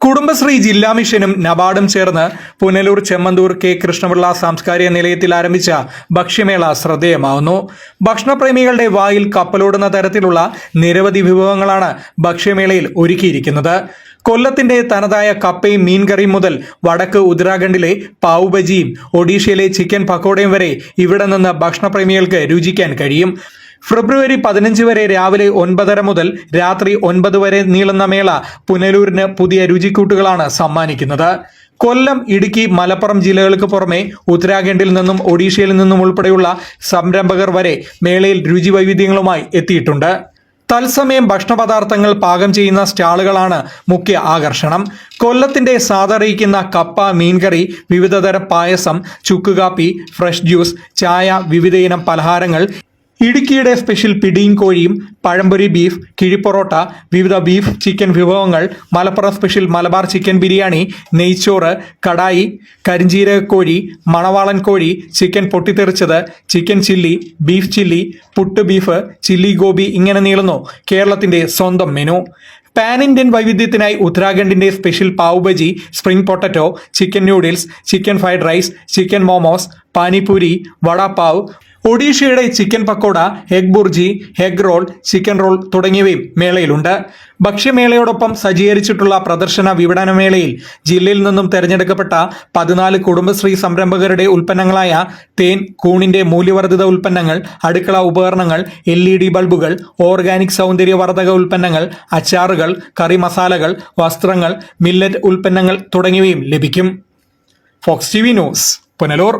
കുടുംബശ്രീ ജില്ലാ മിഷനും നബാർഡും ചേർന്ന് പുനലൂർ ചെമ്മന്തൂർ കെ കൃഷ്ണപിള്ള സാംസ്കാരിക നിലയത്തിൽ ആരംഭിച്ച ഭക്ഷ്യമേള ശ്രദ്ധേയമാവുന്നു. ഭക്ഷണപ്രേമികളുടെ വായിൽ കപ്പലോടുന്ന തരത്തിലുള്ള നിരവധി വിഭവങ്ങളാണ് ഭക്ഷ്യമേളയിൽ ഒരുക്കിയിരിക്കുന്നത്. കൊല്ലത്തിന്റെ തനതായ കപ്പയും മീൻകറിയും മുതൽ വടക്ക് ഉത്തരാഖണ്ഡിലെ പാവ് ബജിയും ഒഡീഷയിലെ ചിക്കൻ പക്കോടയും വരെ ഇവിടെ നിന്ന് ഭക്ഷണപ്രേമികൾക്ക് രുചിക്കാൻ കഴിയും. ഫെബ്രുവരി 15 വരെ രാവിലെ 9:30 മുതൽ രാത്രി 9 വരെ നീളുന്ന മേള പുനലൂരിന് പുതിയ രുചിക്കൂട്ടുകളാണ് സമ്മാനിക്കുന്നത്. കൊല്ലം, ഇടുക്കി, മലപ്പുറം ജില്ലകൾക്ക് പുറമെ ഉത്തരാഖണ്ഡിൽ നിന്നും ഒഡീഷയിൽ നിന്നും ഉൾപ്പെടെയുള്ള സംരംഭകർ വരെ മേളയിൽ രുചി വൈവിധ്യങ്ങളുമായി എത്തിയിട്ടുണ്ട്. തത്സമയം ഭക്ഷണപദാർത്ഥങ്ങൾ പാകം ചെയ്യുന്ന സ്റ്റാളുകളാണ് മുഖ്യ ആകർഷണം. കൊല്ലത്തിന്റെ സാദറിയിക്കുന്ന കപ്പ, മീൻകറി, വിവിധതരം പായസം, ചുക്കുകാപ്പി, ഫ്രഷ് ജ്യൂസ്, ചായ, വിവിധയിനം പലഹാരങ്ങൾ, ഇടുക്കിയുടെ സ്പെഷ്യൽ പിടിയും കോഴിയും, പഴംപൊരി ബീഫ്, കിഴിപ്പൊറോട്ട, വിവിധ ബീഫ് ചിക്കൻ വിഭവങ്ങൾ, മലപ്പുറം സ്പെഷ്യൽ മലബാർ ചിക്കൻ ബിരിയാണി, നെയ്ച്ചോറ്, കടായി, കരിഞ്ജീരകക്കോഴി, മണവാളൻ കോഴി, ചിക്കൻ പൊട്ടിത്തെറിച്ചത്, chicken chilli, beef chilli, puttu beef, chilli gobi ഇങ്ങനെ നീളുന്നു കേരളത്തിന്റെ സ്വന്തം മെനു. പാൻ ഇന്ത്യൻ വൈവിധ്യത്തിനായി ഉത്തരാഖണ്ഡിന്റെ special pav bhaji, spring potato, chicken noodles, chicken fried rice, chicken momos, panipuri, vada pav, ഒഡീഷയുടെ chicken pakoda, egg bhurji, egg roll, chicken roll തുടങ്ങിയവയും മേളയിലുണ്ട്. ഭക്ഷ്യമേളയോടൊപ്പം സജ്ജീകരിച്ചിട്ടുള്ള പ്രദർശന വിപണന മേളയിൽ ജില്ലയിൽ നിന്നും തെരഞ്ഞെടുക്കപ്പെട്ട 14 കുടുംബശ്രീ സംരംഭകരുടെ ഉൽപ്പന്നങ്ങളായ തേൻ, കൂണിന്റെ മൂല്യവർദ്ധിത ഉൽപ്പന്നങ്ങൾ, അടുക്കള ഉപകരണങ്ങൾ, LED ബൾബുകൾ, ഓർഗാനിക് സൗന്ദര്യവർദ്ധക ഉൽപ്പന്നങ്ങൾ, അച്ചാറുകൾ, കറി മസാലകൾ, വസ്ത്രങ്ങൾ, മില്ലറ്റ് ഉൽപ്പന്നങ്ങൾ തുടങ്ങിയവയും ലഭിക്കും. Fox TV news, Punalur.